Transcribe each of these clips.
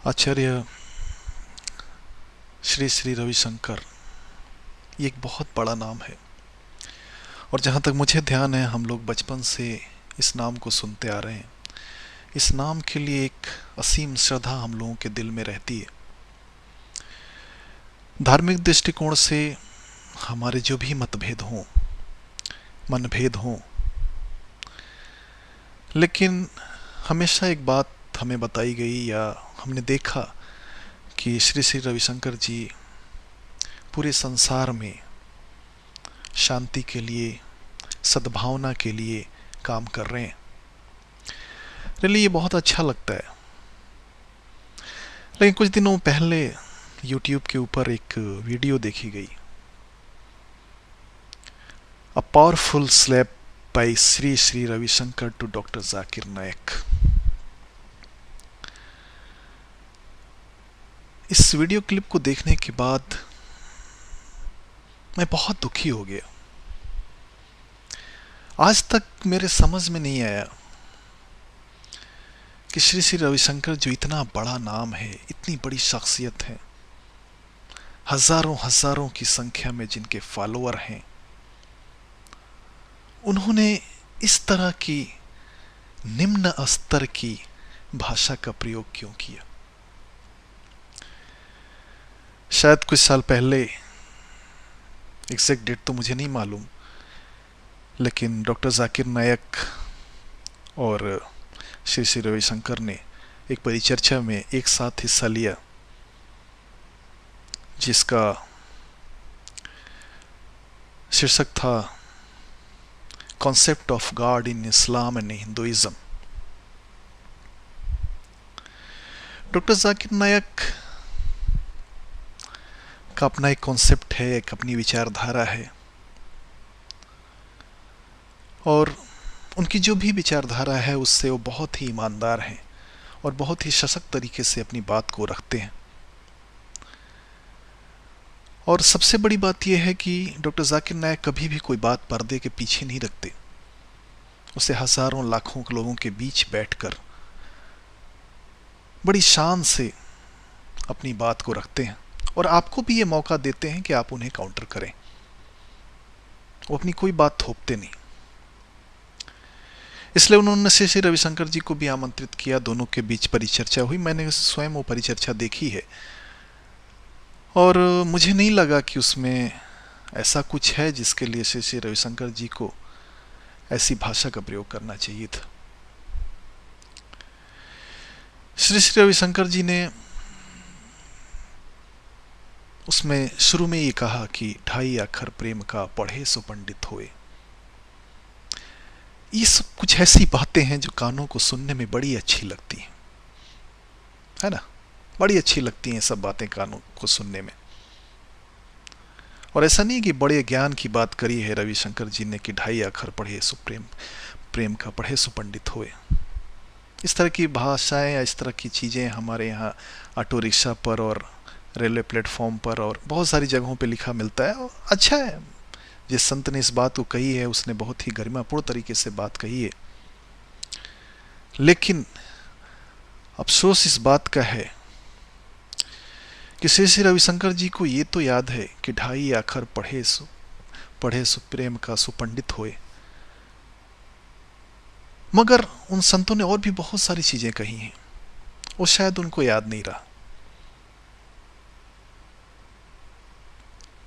आचार्य श्री श्री रविशंकर, ये एक बहुत बड़ा नाम है। और जहाँ तक मुझे ध्यान है, हम लोग बचपन से इस नाम को सुनते आ रहे हैं। इस नाम के लिए एक असीम श्रद्धा हम लोगों के दिल में रहती है। धार्मिक दृष्टिकोण से हमारे जो भी मतभेद हों, मनभेद हों, लेकिन हमेशा एक बात हमें बताई गई या हमने देखा कि श्री श्री रविशंकर जी पूरे संसार में शांति के लिए, सद्भावना के लिए काम कर रहे हैं। रियली ये बहुत अच्छा लगता है। लेकिन कुछ दिनों पहले YouTube के ऊपर एक वीडियो देखी गई, a powerful slap by Shri Shri Ravishankar to doctor Zakir Naik. इस वीडियो क्लिप को देखने के बाद मैं बहुत दुखी हो गया। आज तक मेरे समझ में नहीं आया कि श्री श्री रविशंकर जो इतना बड़ा नाम है, इतनी बड़ी शख्सियत है, हजारों हजारों की संख्या में जिनके फॉलोअर हैं, उन्होंने इस तरह की निम्न स्तर की भाषा का प्रयोग क्यों किया। शायद कुछ साल पहले, एग्जैक्ट डेट तो मुझे नहीं मालूम, लेकिन डॉक्टर जाकिर नायक और श्री श्री रविशंकर ने एक परिचर्चा में एक साथ हिस्सा लिया, जिसका शीर्षक था concept of God in Islam and Hinduism. Doctor Zakir Naik का अपना एक कॉन्सेप्ट है, एक अपनी विचारधारा है, और उनकी जो भी विचारधारा है उससे वो बहुत ही ईमानदार हैं और बहुत ही सशक्त तरीके से अपनी बात को रखते हैं। और सबसे बड़ी बात यह है कि डॉक्टर जाकिर नायक कभी भी कोई बात पर्दे के पीछे नहीं रखते। उसे हजारों लाखों लोगों के बीच बैठकर बड़ी शान से अपनी बात को रखते हैं, और आपको भी ये मौका देते हैं कि आप उन्हें काउंटर करें। वो अपनी कोई बात थोपते नहीं। इसलिए उन्होंने श्री श्री रविशंकर जी को भी आमंत्रित किया। दोनों के बीच परिचर्चा हुई। मैंने स्वयं वो परिचर्चा देखी है, और मुझे नहीं लगा कि उसमें ऐसा कुछ है जिसके लिए श्री श्री रविशंकर जी को ऐसी भाषा का प्रयोग करना चाहिए था। श्री श्री रविशंकर जी ने उसमें शुरू में ये कहा कि ढाई अखर प्रेम का पढ़े सो पंडित होए। ये सब कुछ ऐसी बातें हैं जो कानों को सुनने में बड़ी अच्छी लगती हैं, है ना। बड़ी अच्छी लगती हैं सब बातें कानों को सुनने में। और ऐसा नहीं कि बड़े ज्ञान की बात करी है रविशंकर जी ने कि ढाई अखर पढ़े सो प्रेम का पढ़े सो पंडित होए। इस तरह की भाषाएं या इस तरह की चीज़ें हमारे यहाँ ऑटो रिक्शा पर और रेलवे प्लेटफॉर्म पर और बहुत सारी जगहों पे लिखा मिलता है। और अच्छा है, जिस संत ने इस बात को कही है उसने बहुत ही गरिमापूर्ण तरीके से बात कही है। लेकिन अफसोस इस बात का है कि श्री श्री रविशंकर जी को ये तो याद है कि ढाई अखर पढ़े सो प्रेम का सो पंडित होए, मगर उन संतों ने और भी बहुत सारी चीजें कही हैं, वो शायद उनको याद नहीं रहा।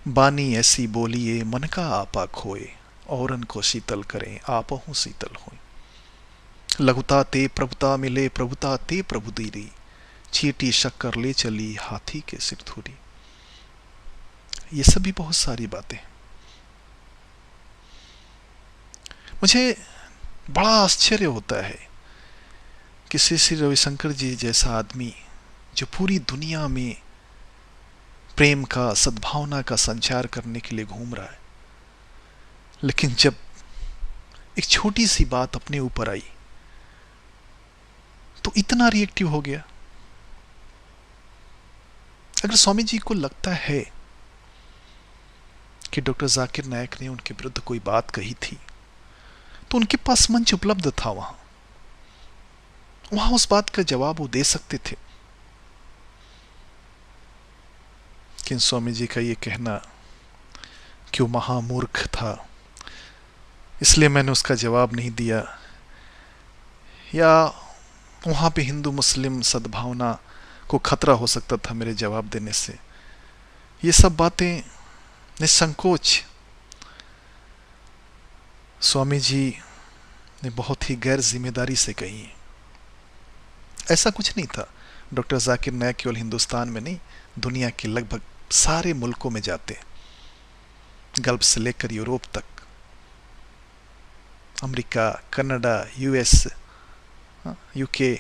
बानी ऐसी बोलिए मन का आपा खोए, औरन को शीतल करें आपहु शीतल होए। लघुता ते प्रभुता मिले प्रभुता ते प्रभु दीरी, चीटी शक्कर ले चली हाथी के सिर धूरी। ये सभी बहुत सारी बातें। मुझे बड़ा आश्चर्य होता है कि श्री श्री रविशंकर जी जैसा आदमी जो पूरी दुनिया में प्रेम का, सद्भावना का संचार करने के लिए घूम रहा है, लेकिन जब एक छोटी सी बात अपने ऊपर आई तो इतना रिएक्टिव हो गया। अगर स्वामी जी को लगता है कि डॉक्टर जाकिर नायक ने उनके विरुद्ध कोई बात कही थी, तो उनके पास मंच उपलब्ध था। वहां उस बात का जवाब वो दे सकते थे। कि स्वामी जी का ये कहना कि वो महामूर्ख था इसलिए मैंने उसका जवाब नहीं दिया, या वहाँ पे हिंदू मुस्लिम सद्भावना को खतरा हो सकता था मेरे जवाब देने से, ये सब बातें निसंकोच स्वामी जी ने बहुत ही गैर जिम्मेदारी से कही है। ऐसा कुछ नहीं था। डॉक्टर जाकिर नायक केवल हिंदुस्तान में नहीं, दुनिया के लगभग सारे मुल्कों में जाते हैं, गल्फ से लेकर यूरोप तक, अमेरिका, कनाडा, यूएस, यूके,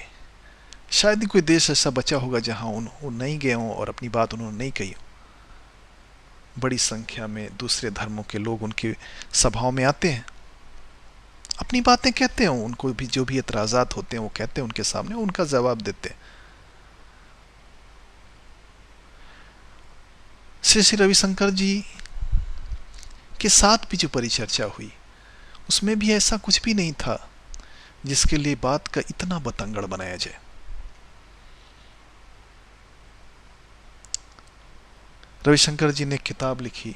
शायद ही कोई देश ऐसा बचा होगा जहां वो नहीं गए हों और अपनी बात उन्होंने नहीं कही हो। बड़ी संख्या में दूसरे धर्मों के लोग उनकी सभाओं में आते हैं, अपनी बातें कहते हैं, उनको भी जो भी एतराज़ात होते हैं वो कहते हैं उनके सामने, उनका जवाब देते हैं। श्री श्री रविशंकर जी के साथ भी जो परिचर्चा हुई उसमें भी ऐसा कुछ भी नहीं था जिसके लिए बात का इतना बतंगड़ बनाया जाए। रविशंकर जी ने किताब लिखी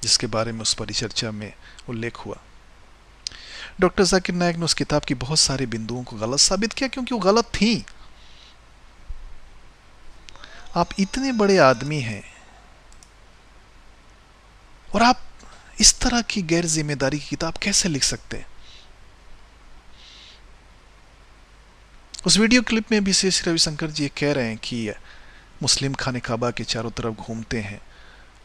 जिसके बारे में उस परिचर्चा में उल्लेख हुआ। डॉक्टर जाकिर नायक ने उस किताब की बहुत सारे बिंदुओं को गलत साबित किया क्योंकि वो गलत थी। आप इतने बड़े आदमी हैं और आप इस तरह की गैर जिम्मेदारी की किताब कैसे लिख सकते हैं? उस वीडियो क्लिप में भी श्री रविशंकर जी कह रहे हैं कि मुस्लिम खाने काबा के चारों तरफ घूमते हैं,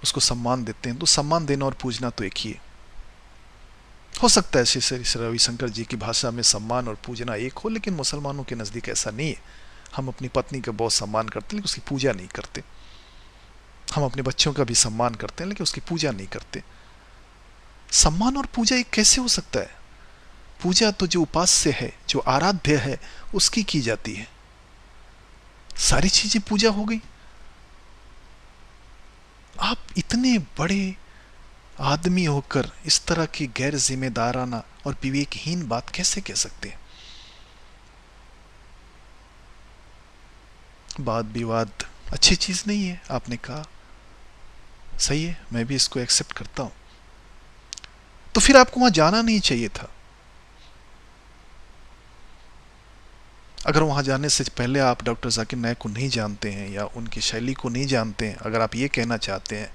उसको सम्मान देते हैं। तो सम्मान देना और पूजना तो एक ही है। हो सकता है श्री रविशंकर जी की भाषा में सम्मान और पूजना एक हो, लेकिन मुसलमानों के नज़दीक ऐसा नहीं है। हम अपनी पत्नी का बहुत सम्मान करते हैं लेकिन उसकी पूजा नहीं करते। हम अपने बच्चों का भी सम्मान करते हैं लेकिन उसकी पूजा नहीं करते। सम्मान और पूजा एक कैसे हो सकता है? पूजा तो जो उपास्य है, जो आराध्य है, उसकी की जाती है। सारी चीजें पूजा हो गई। आप इतने बड़े आदमी होकर इस तरह की गैर जिम्मेदाराना और विवेकहीन बात कैसे कह सकते हैं? वाद विवाद अच्छी चीज नहीं है, आपने कहा, सही है, मैं भी इसको एक्सेप्ट करता हूं। तो फिर आपको वहां जाना नहीं चाहिए था। अगर वहां जाने से पहले आप डॉक्टर जाकिर नायक को नहीं जानते हैं या उनकी शैली को नहीं जानते हैं, अगर आप ये कहना चाहते हैं,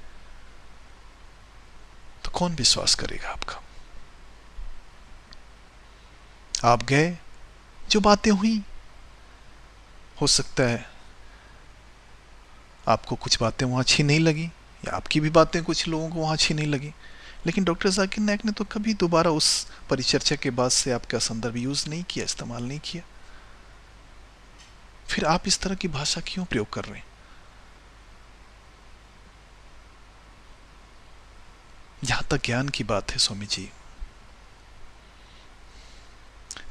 तो कौन विश्वास करेगा आपका? आप गए, जो बातें हुई, हो सकता है आपको कुछ बातें वहां अच्छी नहीं लगी या आपकी भी बातें कुछ लोगों को वहां अच्छी नहीं लगी, लेकिन डॉक्टर जाकिर नायक ने तो कभी दोबारा उस परिचर्चा के बाद से आपका संदर्भ यूज नहीं किया, इस्तेमाल नहीं किया। फिर आप इस तरह की भाषा क्यों प्रयोग कर रहे हैं? यहां तक ज्ञान की बात है स्वामी जी,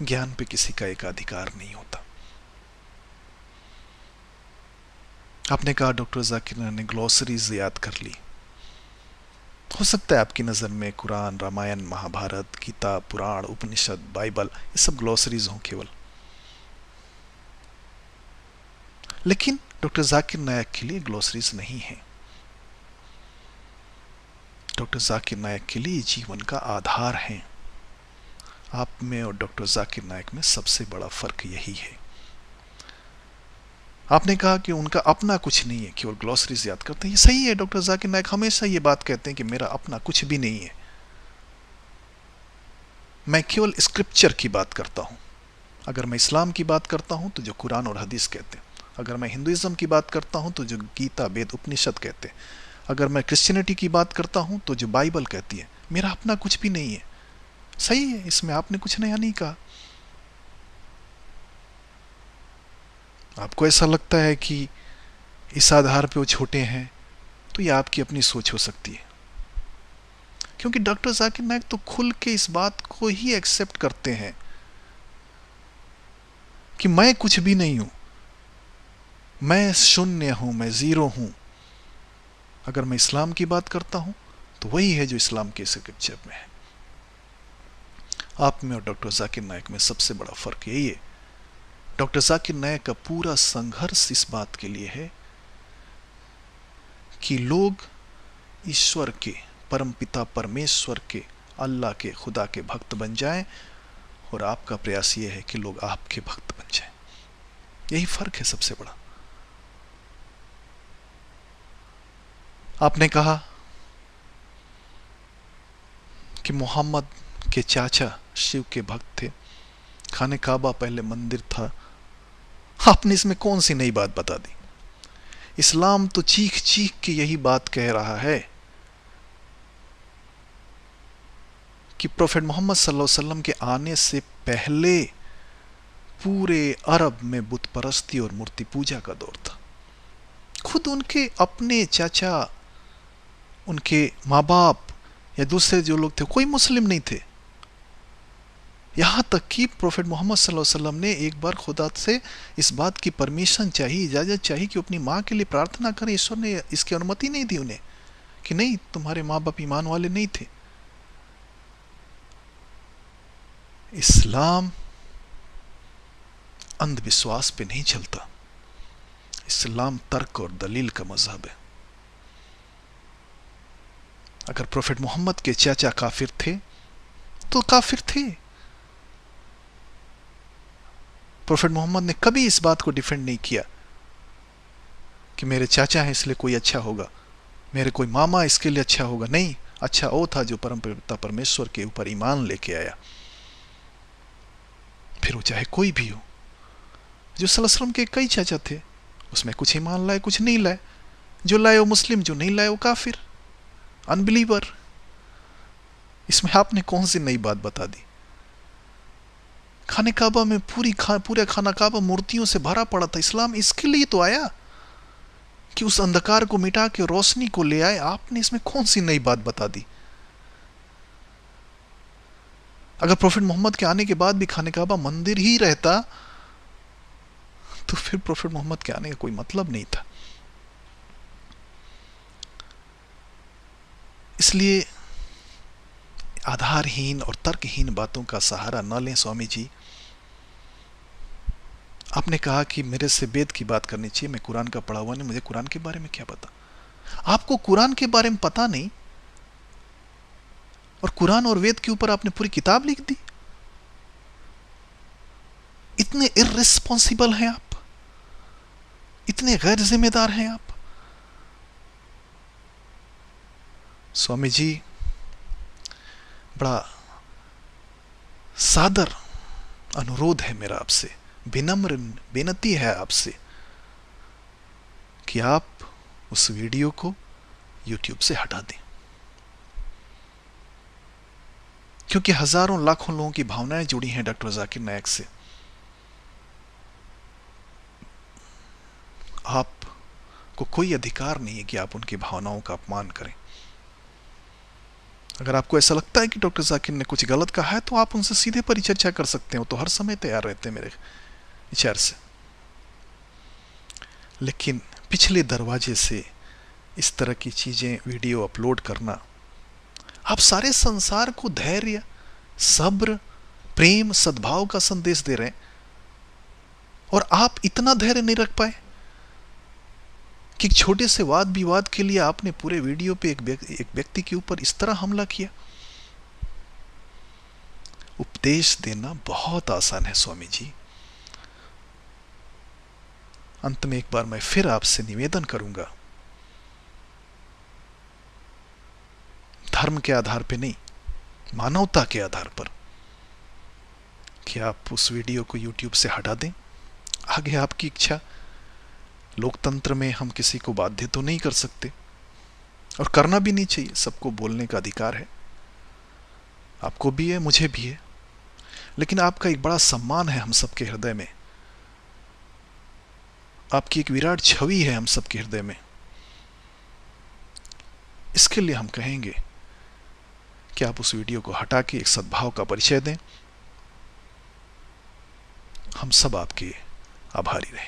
ज्ञान पे किसी का एकाधिकार नहीं होता। आपने कहा डॉक्टर जाकिर नायक ने ग्लॉसरीज याद कर ली। हो सकता है आपकी नजर में कुरान, रामायण, महाभारत, गीता, पुराण, उपनिषद, बाइबल, ये सब ग्लॉसरीज हों केवल, लेकिन डॉक्टर जाकिर नायक के लिए ग्लॉसरीज नहीं है। डॉक्टर जाकिर नायक के लिए जीवन का आधार है। आप में और डॉक्टर जाकिर नायक में सबसे बड़ा फर्क यही है। आपने कहा कि उनका अपना कुछ नहीं है, केवल ग्लॉसरीज याद करते हैं। ये सही है, डॉक्टर जाकिर नायक हमेशा ये बात कहते हैं कि मेरा अपना कुछ भी नहीं है, मैं केवल स्क्रिप्चर की बात करता हूं। अगर मैं इस्लाम की बात करता हूं तो जो कुरान और हदीस कहते हैं, अगर मैं हिंदुइज्म की बात करता हूं तो जो गीता, वेद, उपनिषद कहते हैं, अगर मैं क्रिश्चियनिटी की बात करता हूं तो जो बाइबल कहती है, मेरा अपना कुछ भी नहीं है। सही है, इसमें आपने कुछ नया नहीं कहा। आपको ऐसा लगता है कि इस आधार पे वो छोटे हैं, तो ये आपकी अपनी सोच हो सकती है, क्योंकि डॉक्टर जाकिर नायक तो खुल के इस बात को ही एक्सेप्ट करते हैं कि मैं कुछ भी नहीं हूं, मैं शून्य हूं, मैं जीरो हूं। अगर मैं इस्लाम की बात करता हूं तो वही है जो इस्लाम के स्क्रिप्चर में है। आप में और डॉक्टर जाकिर नायक में सबसे बड़ा फर्क यही है। डॉक्टर जाकिर नायक का पूरा संघर्ष इस बात के लिए है कि लोग ईश्वर के, परमपिता परमेश्वर के, अल्लाह के, खुदा के भक्त बन जाएं, और आपका प्रयास ये है कि लोग आपके भक्त बन जाएं। यही फर्क है सबसे बड़ा। आपने कहा कि मोहम्मद के चाचा शिव के भक्त थे, खाने काबा पहले मंदिर था। आपने इसमें कौन सी नई बात बता दी? इस्लाम तो चीख चीख के यही बात कह रहा है कि प्रोफेट मोहम्मद सल्लल्लाहु अलैहि वसल्लम के आने से पहले पूरे अरब में बुत परस्ती और मूर्ति पूजा का दौर था। खुद उनके अपने चाचा, उनके माँ बाप या दूसरे जो लोग थे, कोई मुस्लिम नहीं थे। यहाँ तक कि प्रोफेट मोहम्मद सल्लल्लाहु अलैहि वसल्लम ने एक बार खुदा से इस बात की परमिशन चाहिए, इजाज़त चाहिए कि अपनी माँ के लिए प्रार्थना करें। ईश्वर ने इसकी अनुमति नहीं दी उन्हें कि नहीं, तुम्हारे माँ बाप ईमान वाले नहीं थे। इस्लाम अंधविश्वास पे नहीं चलता। इस्लाम तर्क और दलील का मजहब है। अगर प्रोफेट मोहम्मद के चाचा काफिर थे तो काफिर थे। प्रोफेट मोहम्मद ने कभी इस बात को डिफेंड नहीं किया कि मेरे चाचा हैं इसलिए कोई अच्छा होगा, मेरे कोई मामा इसके लिए अच्छा होगा। नहीं, अच्छा वो था जो परमपिता परमेश्वर के ऊपर ईमान लेके आया, फिर वो चाहे कोई भी हो। जो सल्लल्लाहु अलैहि वसल्लम के कई चाचा थे, उसमें कुछ ईमान लाए, कुछ नहीं लाए। जो लाए वो मुस्लिम, जो नहीं लाए वो काफिर, अनबिलीवर। इसमें आपने कौन सी नई बात बता दी? खाने काबा में पूरा खाना काबा मूर्तियों से भरा पड़ा था। इस्लाम इसके लिए तो आया कि उस अंधकार को मिटा के रोशनी को ले आए। आपने इसमें कौन सी नई बात बता दी? अगर प्रोफेट मोहम्मद के आने के बाद भी खाने काबा मंदिर ही रहता तो फिर प्रोफेट मोहम्मद के आने का कोई मतलब नहीं था। इसलिए आधारहीन और तर्कहीन बातों का सहारा न लें स्वामी जी। आपने कहा कि मेरे से वेद की बात करनी चाहिए, मैं कुरान का पढ़ा हुआ नहीं, मुझे कुरान के बारे में क्या पता। आपको कुरान के बारे में पता नहीं और कुरान और वेद के ऊपर आपने पूरी किताब लिख दी। इतने इर्रिस्पॉन्सिबल हैं आप, इतने गैर जिम्मेदार हैं आप। स्वामी जी, बड़ा सादर अनुरोध है मेरा आपसे, विनम्र बेनती है आपसे कि आप उस वीडियो को YouTube से हटा दें, क्योंकि हजारों लाखों लोगों की भावनाएं जुड़ी हैं डॉक्टर जाकिर नायक से। आपको कोई अधिकार नहीं है कि आप उनकी भावनाओं का अपमान करें। अगर आपको ऐसा लगता है कि डॉक्टर जाकिर ने कुछ गलत कहा है तो आप उनसे सीधे परिचर्चा कर सकते हो, तो हर समय तैयार रहते हैं मेरे विचार से। लेकिन पिछले दरवाजे से इस तरह की चीजें वीडियो अपलोड करना, आप सारे संसार को धैर्य, सब्र, प्रेम, सद्भाव का संदेश दे रहे हैं और आप इतना धैर्य नहीं रख पाए कि छोटे से वाद विवाद के लिए आपने पूरे वीडियो पे एक व्यक्ति के ऊपर इस तरह हमला किया। उपदेश देना बहुत आसान है स्वामी जी। अंत में एक बार मैं फिर आपसे निवेदन करूंगा, धर्म के आधार पे नहीं, मानवता के आधार पर, कि आप उस वीडियो को YouTube से हटा दें। आगे आपकी इच्छा। लोकतंत्र में हम किसी को बाध्य तो नहीं कर सकते और करना भी नहीं चाहिए, सबको बोलने का अधिकार है, आपको भी है, मुझे भी है। लेकिन आपका एक बड़ा सम्मान है हम सबके हृदय में, आपकी एक विराट छवि है हम सबके हृदय में। इसके लिए हम कहेंगे कि आप उस वीडियो को हटा के एक सद्भाव का परिचय दें। हम सब आपके आभारी रहें।